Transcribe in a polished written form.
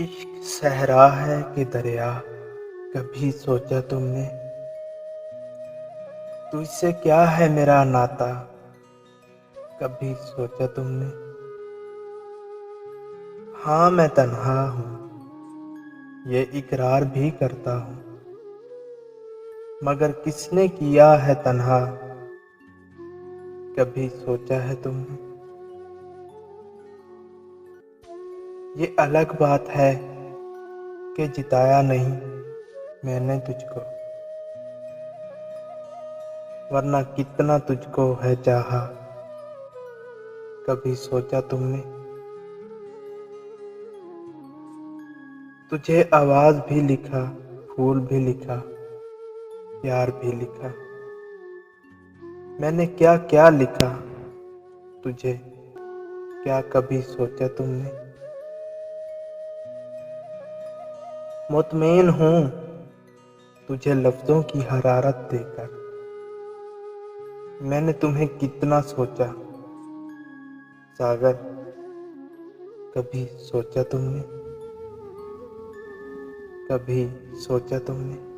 इश्क सहरा है कि दरिया, कभी सोचा तुमने? तुझसे क्या है मेरा नाता, कभी सोचा तुमने? हाँ मैं तन्हा हूँ, ये इकरार भी करता हूँ, मगर किसने किया है तन्हा, कभी सोचा है तुमने? ये अलग बात है कि जिताया नहीं मैंने तुझको, वरना कितना तुझको है चाहा, कभी सोचा तुमने? तुझे आवाज भी लिखा, फूल भी लिखा, प्यार भी लिखा। मैंने क्या क्या लिखा तुझे, क्या कभी सोचा तुमने? मुतमईन हूँ तुझे लफ्जों की हरारत देकर, मैंने तुम्हें कितना सोचा सागर, कभी सोचा तुमने? कभी सोचा तुमने?